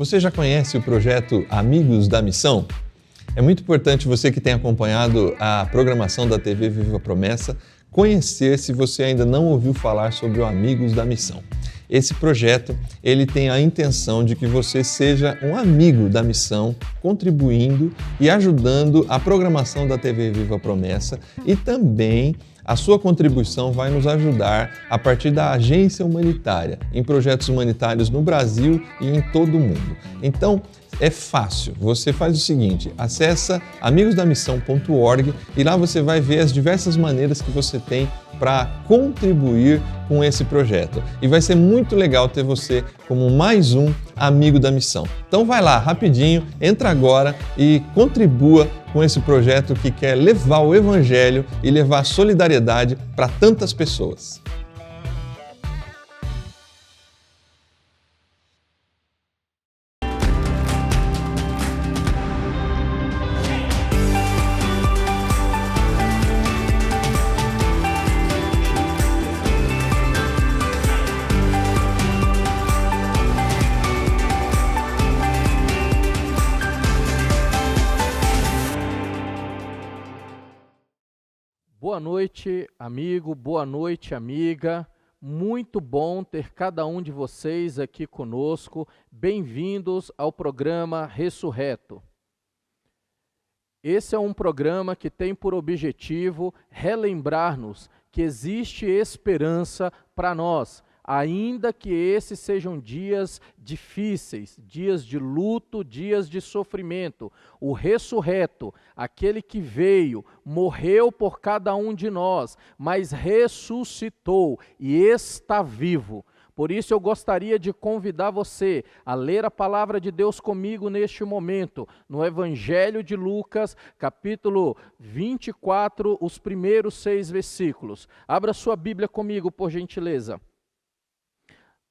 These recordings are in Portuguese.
Você já conhece o projeto Amigos da Missão? É muito importante você que tem acompanhado a programação da TV Viva Promessa conhecer se você ainda não ouviu falar sobre o Amigos da Missão. Esse projeto, ele tem a intenção de que você seja um amigo da missão, contribuindo e ajudando a programação da TV Viva Promessa, e também a sua contribuição vai nos ajudar a partir da agência humanitária, em projetos humanitários no Brasil e em todo o mundo. Então, é fácil, você faz o seguinte, acessa amigosdamissão.org e lá você vai ver as diversas maneiras que você tem para contribuir com esse projeto. E vai ser muito legal ter você como mais um amigo da missão. Então vai lá, rapidinho, entra agora e contribua com esse projeto que quer levar o Evangelho e levar solidariedade para tantas pessoas. Boa noite, amigo, boa noite, amiga. Muito bom ter cada um de vocês aqui conosco. Bem-vindos ao programa Ressurreto. Esse é um programa que tem por objetivo relembrar-nos que existe esperança para nós, ainda que esses sejam dias difíceis, dias de luto, dias de sofrimento. O ressurreto, aquele que veio, morreu por cada um de nós, mas ressuscitou e está vivo. Por isso eu gostaria de convidar você a ler a palavra de Deus comigo neste momento, no Evangelho de Lucas, capítulo 24, os primeiros 6 versículos. Abra sua Bíblia comigo, por gentileza.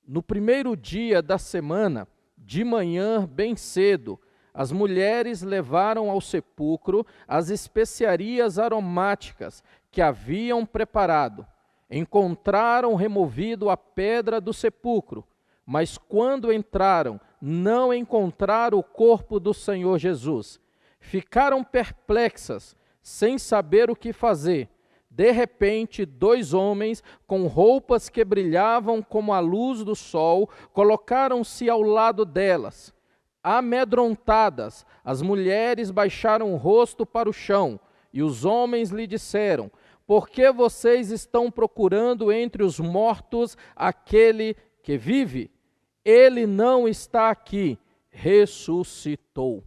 No primeiro dia da semana, de manhã bem cedo, as mulheres levaram ao sepulcro as especiarias aromáticas que haviam preparado. Encontraram removido a pedra do sepulcro, mas quando entraram, não encontraram o corpo do Senhor Jesus. Ficaram perplexas, sem saber o que fazer. De repente, 2 homens com roupas que brilhavam como a luz do sol colocaram-se ao lado delas. Amedrontadas, as mulheres baixaram o rosto para o chão e os homens lhe disseram: por que vocês estão procurando entre os mortos aquele que vive? Ele não está aqui, ressuscitou.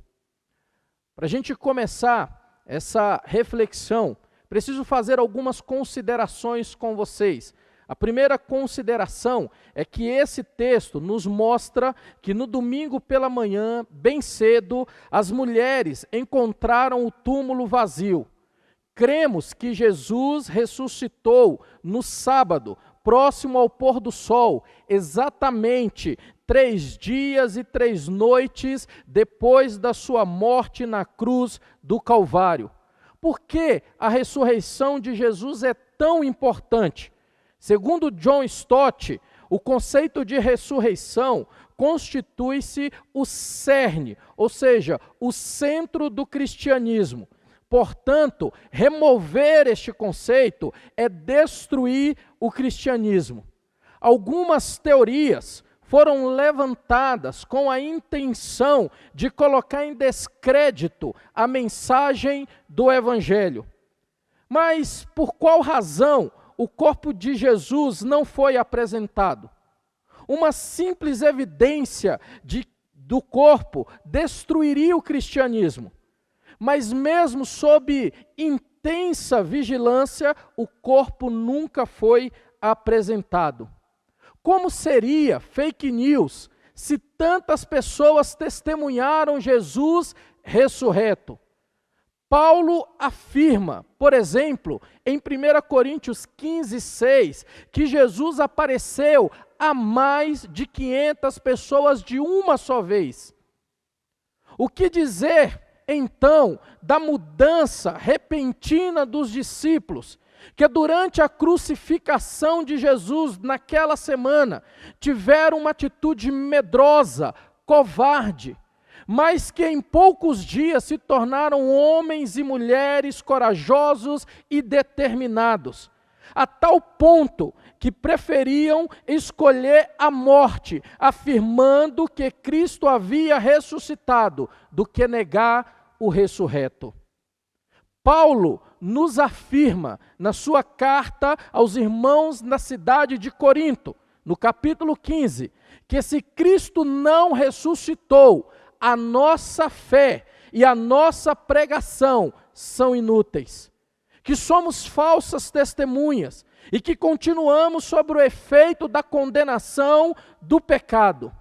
Para a gente começar essa reflexão, preciso fazer algumas considerações com vocês. A primeira consideração é que esse texto nos mostra que no domingo pela manhã, bem cedo, as mulheres encontraram o túmulo vazio. Cremos que Jesus ressuscitou no sábado, próximo ao pôr do sol, exatamente 3 dias e 3 noites depois da sua morte na cruz do Calvário. Por que a ressurreição de Jesus é tão importante? Segundo John Stott, o conceito de ressurreição constitui-se o cerne, ou seja, o centro do cristianismo. Portanto, remover este conceito é destruir o cristianismo. Algumas teorias foram levantadas com a intenção de colocar em descrédito a mensagem do Evangelho. Mas por qual razão o corpo de Jesus não foi apresentado? Uma simples evidência do corpo destruiria o cristianismo. Mas mesmo sob intensa vigilância, o corpo nunca foi apresentado. Como seria fake news se tantas pessoas testemunharam Jesus ressurreto? Paulo afirma, por exemplo, em 1 Coríntios 15, 6, que Jesus apareceu a mais de 500 pessoas de uma só vez. O que dizer, então, da mudança repentina dos discípulos, que durante a crucificação de Jesus naquela semana, tiveram uma atitude medrosa, covarde, mas que em poucos dias se tornaram homens e mulheres corajosos e determinados, a tal ponto que preferiam escolher a morte, afirmando que Cristo havia ressuscitado, do que negar o ressurreto. Paulo nos afirma na sua carta aos irmãos na cidade de Corinto, no capítulo 15, que se Cristo não ressuscitou, a nossa fé e a nossa pregação são inúteis, que somos falsas testemunhas e que continuamos sob o efeito da condenação do pecado.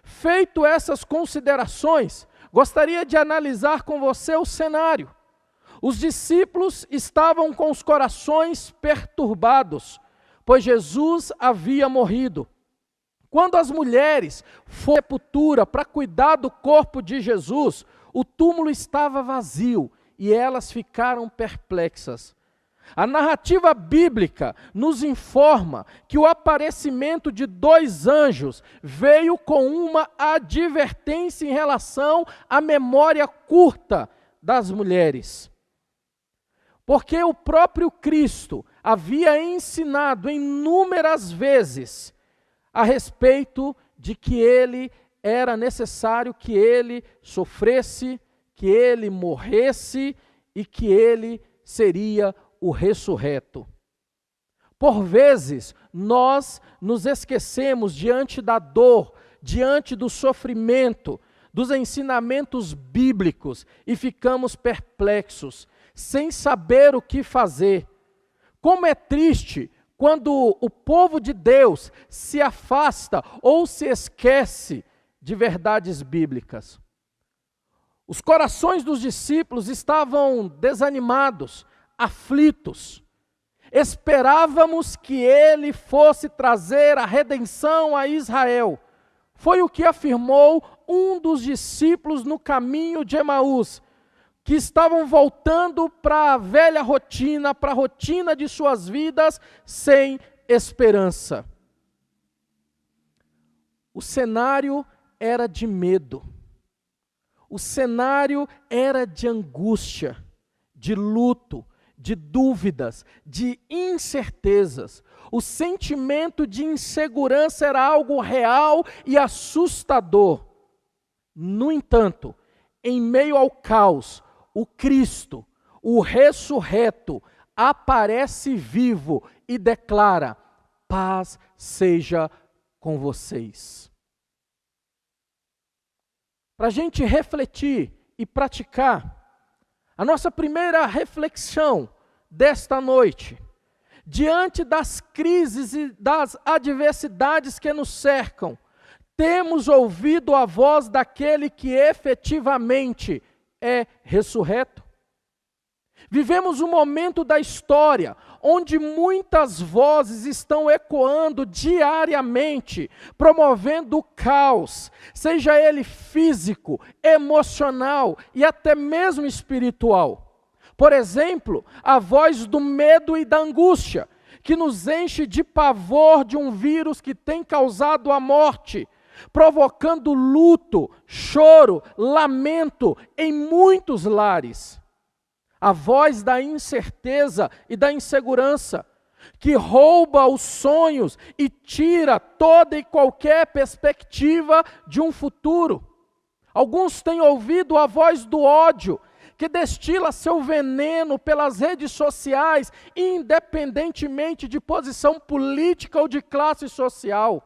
Feito essas considerações, gostaria de analisar com você o cenário. Os discípulos estavam com os corações perturbados, pois Jesus havia morrido. Quando as mulheres foram à sepultura para cuidar do corpo de Jesus, o túmulo estava vazio e elas ficaram perplexas. A narrativa bíblica nos informa que o aparecimento de 2 anjos veio com uma advertência em relação à memória curta das mulheres. Porque o próprio Cristo havia ensinado inúmeras vezes a respeito de que era necessário que ele sofresse, que ele morresse e que ele seria o ressurreto. Por vezes, nós nos esquecemos diante da dor, diante do sofrimento, dos ensinamentos bíblicos e ficamos perplexos, sem saber o que fazer. Como é triste quando o povo de Deus se afasta ou se esquece de verdades bíblicas. Os corações dos discípulos estavam desanimados, aflitos. Esperávamos que ele fosse trazer a redenção a Israel. Foi o que afirmou um dos discípulos no caminho de Emaús, que estavam voltando para a velha rotina, para a rotina de suas vidas, sem esperança. O cenário era de medo. O cenário era de angústia, de luto, de dúvidas, de incertezas. O sentimento de insegurança era algo real e assustador. No entanto, em meio ao caos, o Cristo, o ressurreto, aparece vivo e declara: paz seja com vocês. Para a gente refletir e praticar, a nossa primeira reflexão desta noite, diante das crises e das adversidades que nos cercam, temos ouvido a voz daquele que efetivamente é ressurreto? Vivemos um momento da história onde muitas vozes estão ecoando diariamente, promovendo o caos, seja ele físico, emocional e até mesmo espiritual. Por exemplo, a voz do medo e da angústia, que nos enche de pavor de um vírus que tem causado a morte, provocando luto, choro, lamento em muitos lares. A voz da incerteza e da insegurança, que rouba os sonhos e tira toda e qualquer perspectiva de um futuro. Alguns têm ouvido a voz do ódio, que destila seu veneno pelas redes sociais, independentemente de posição política ou de classe social.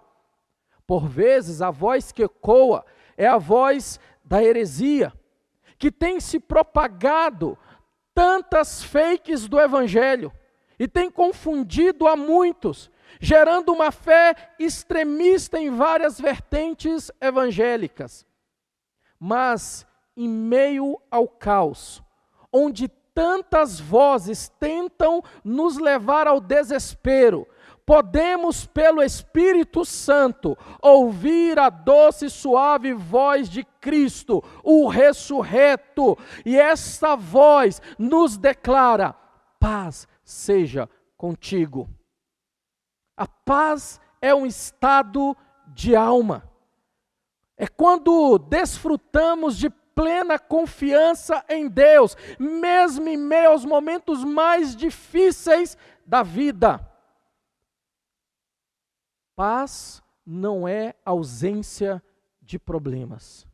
Por vezes, a voz que ecoa é a voz da heresia, que tem se propagado tantas fakes do Evangelho e tem confundido a muitos, gerando uma fé extremista em várias vertentes evangélicas. Mas, em meio ao caos, onde tantas vozes tentam nos levar ao desespero, podemos, pelo Espírito Santo, ouvir a doce e suave voz de Cristo, o ressurreto, e essa voz nos declara: paz seja contigo. A paz é um estado de alma. É quando desfrutamos de plena confiança em Deus, mesmo em meio aos momentos mais difíceis da vida. Paz não é ausência de problemas.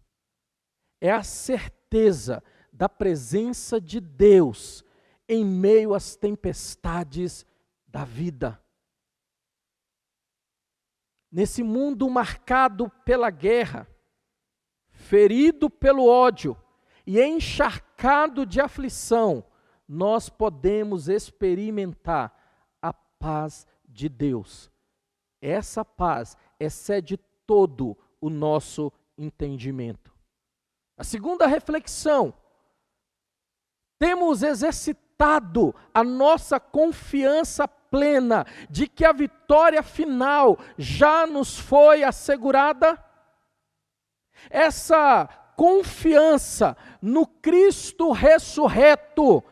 É a certeza da presença de Deus em meio às tempestades da vida. Nesse mundo marcado pela guerra, ferido pelo ódio e encharcado de aflição, nós podemos experimentar a paz de Deus. Essa paz excede todo o nosso entendimento. A segunda reflexão: temos exercitado a nossa confiança plena de que a vitória final já nos foi assegurada? Essa confiança no Cristo ressurreto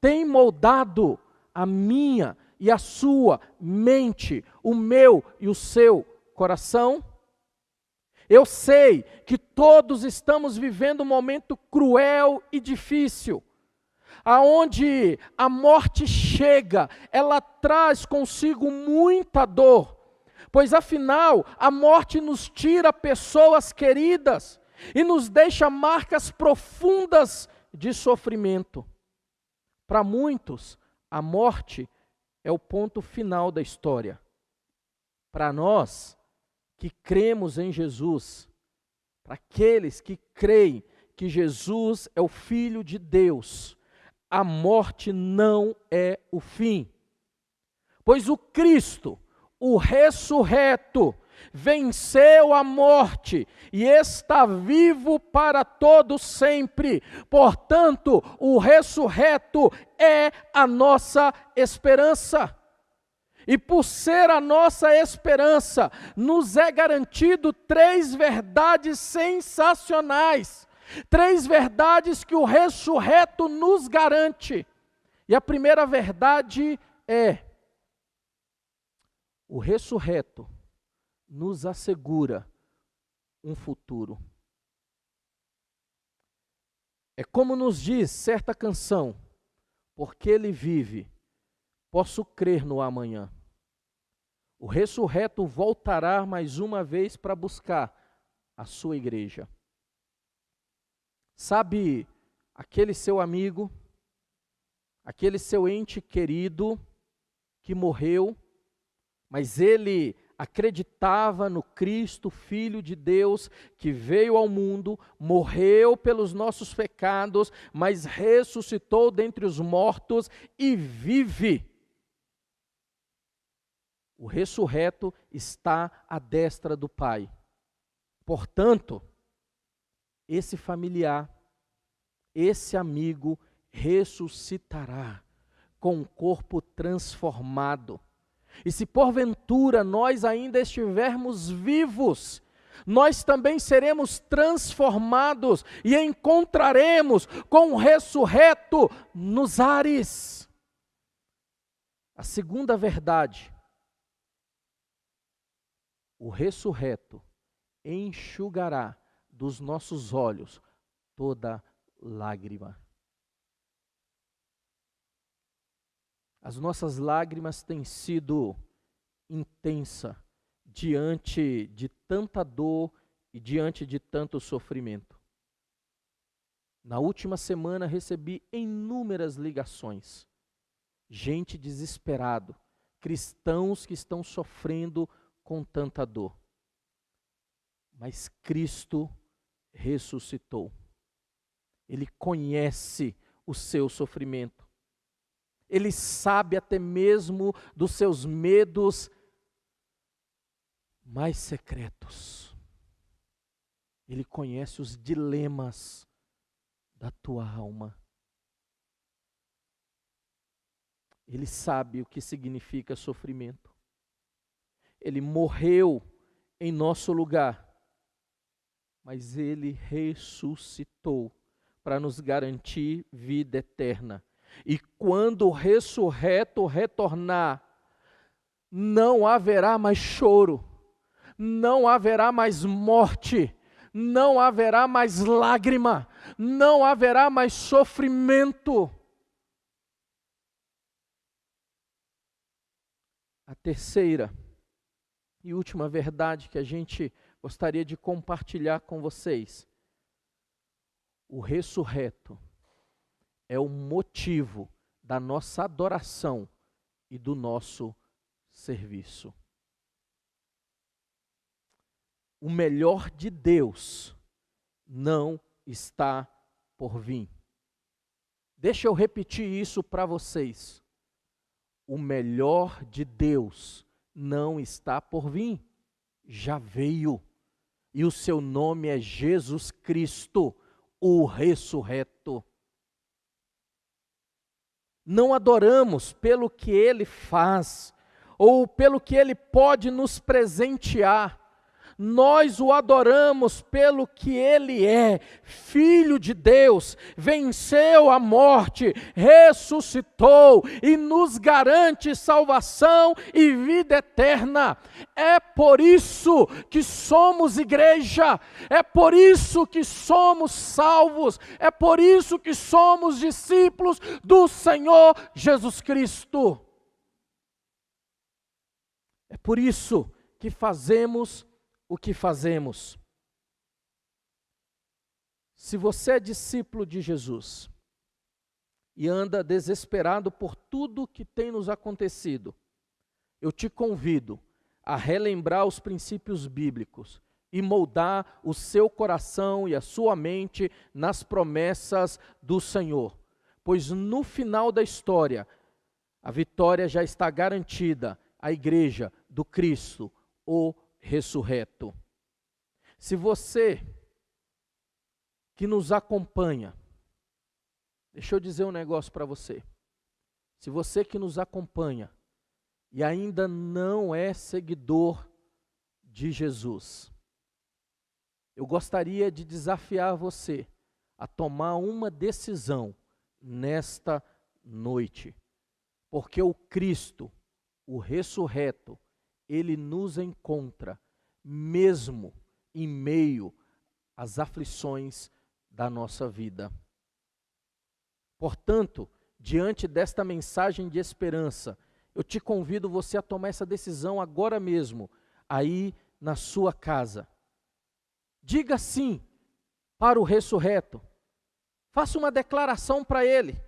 tem moldado a minha e a sua mente, o meu e o seu coração? Eu sei que todos estamos vivendo um momento cruel e difícil, aonde a morte chega, ela traz consigo muita dor, pois afinal a morte nos tira pessoas queridas e nos deixa marcas profundas de sofrimento. Para muitos, a morte é o ponto final da história. Para nós que cremos em Jesus, para aqueles que creem que Jesus é o Filho de Deus, a morte não é o fim. Pois o Cristo, o ressurreto, venceu a morte e está vivo para todo sempre. Portanto, o ressurreto é a nossa esperança. E por ser a nossa esperança, nos é garantido 3 verdades sensacionais. 3 verdades que o ressurreto nos garante. E a primeira verdade é: o ressurreto nos assegura um futuro. É como nos diz certa canção: porque ele vive, posso crer no amanhã. O ressurreto voltará mais uma vez para buscar a sua igreja. Sabe aquele seu amigo, aquele seu ente querido que morreu, mas ele acreditava no Cristo, Filho de Deus, que veio ao mundo, morreu pelos nossos pecados, mas ressuscitou dentre os mortos e vive. O ressurreto está à destra do Pai. Portanto, esse familiar, esse amigo ressuscitará com um corpo transformado. E se porventura nós ainda estivermos vivos, nós também seremos transformados e encontraremos com o ressurreto nos ares. A segunda verdade: o ressurreto enxugará dos nossos olhos toda lágrima. As nossas lágrimas têm sido intensas diante de tanta dor e diante de tanto sofrimento. Na última semana recebi inúmeras ligações. Gente desesperado, cristãos que estão sofrendo com tanta dor. Mas Cristo ressuscitou. Ele conhece o seu sofrimento. Ele sabe até mesmo dos seus medos mais secretos. Ele conhece os dilemas da tua alma. Ele sabe o que significa sofrimento. Ele morreu em nosso lugar, mas ele ressuscitou para nos garantir vida eterna. E quando o ressurreto retornar, não haverá mais choro, não haverá mais morte, não haverá mais lágrima, não haverá mais sofrimento. A terceira e última verdade que a gente gostaria de compartilhar com vocês: o ressurreto é o motivo da nossa adoração e do nosso serviço. O melhor de Deus não está por vir. Deixa eu repetir isso para vocês. O melhor de Deus não está por vir. Já veio. E o seu nome é Jesus Cristo, o ressurreto. Não adoramos pelo que Ele faz, ou pelo que Ele pode nos presentear. Nós o adoramos pelo que Ele é, Filho de Deus, venceu a morte, ressuscitou e nos garante salvação e vida eterna. É por isso que somos igreja, é por isso que somos salvos, é por isso que somos discípulos do Senhor Jesus Cristo. É por isso que fazemos o que fazemos. Se você é discípulo de Jesus e anda desesperado por tudo que tem nos acontecido, eu te convido a relembrar os princípios bíblicos e moldar o seu coração e a sua mente nas promessas do Senhor, pois no final da história, a vitória já está garantida, a igreja do Cristo, o ressurreto. Se você que nos acompanha, deixa eu dizer um negócio para você. Se você que nos acompanha e ainda não é seguidor de Jesus, eu gostaria de desafiar você a tomar uma decisão nesta noite, porque o Cristo, o ressurreto, Ele nos encontra mesmo em meio às aflições da nossa vida. Portanto, diante desta mensagem de esperança, eu te convido você a tomar essa decisão agora mesmo, aí na sua casa. Diga sim para o ressurreto. Faça uma declaração para Ele.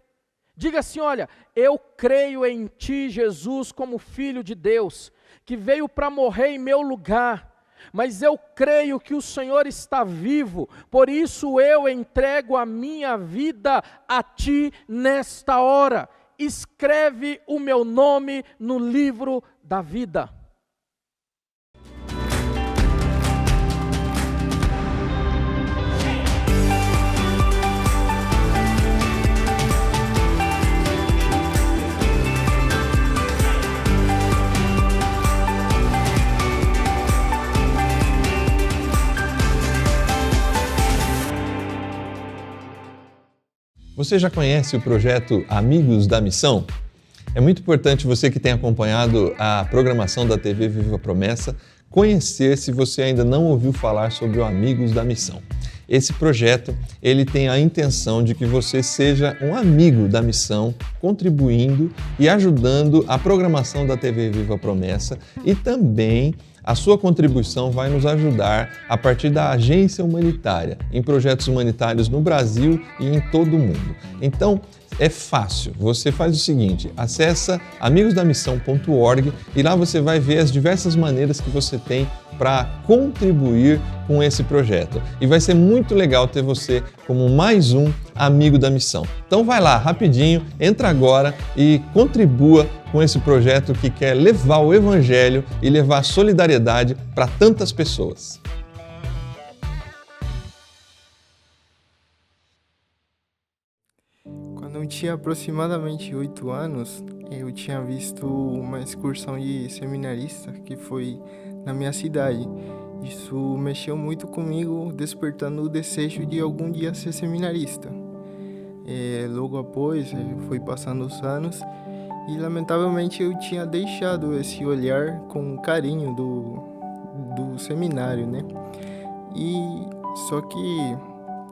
Diga assim: olha, eu creio em Ti, Jesus, como Filho de Deus, que veio para morrer em meu lugar, mas eu creio que o Senhor está vivo, por isso eu entrego a minha vida a Ti nesta hora. Escreve o meu nome no livro da vida. Você já conhece o projeto Amigos da Missão? É muito importante você que tem acompanhado a programação da TV Viva Promessa conhecer, se você ainda não ouviu falar sobre o Amigos da Missão. Esse projeto, ele tem a intenção de que você seja um amigo da missão, contribuindo e ajudando a programação da TV Viva Promessa, e também a sua contribuição vai nos ajudar a partir da agência humanitária, em projetos humanitários no Brasil e em todo o mundo. Então, é fácil. Você faz o seguinte: acessa amigosdamissão.org e lá você vai ver as diversas maneiras que você tem para contribuir com esse projeto. E vai ser muito legal ter você como mais um amigo da missão. Então vai lá, rapidinho, entra agora e contribua com esse projeto que quer levar o Evangelho e levar solidariedade para tantas pessoas. Quando eu tinha aproximadamente 8 anos, eu tinha visto uma excursão de seminarista que foi na minha cidade. Isso mexeu muito comigo, despertando o desejo de algum dia ser seminarista. Logo após, foi passando os anos e lamentavelmente eu tinha deixado esse olhar com carinho do seminário, né? E Só que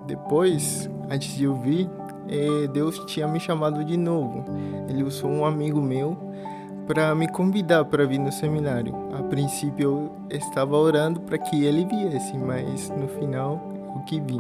depois, antes de eu vir, Deus tinha me chamado de novo. Ele usou um amigo meu para me convidar para vir no seminário. A princípio eu estava orando para que ele viesse, mas no final eu que vim.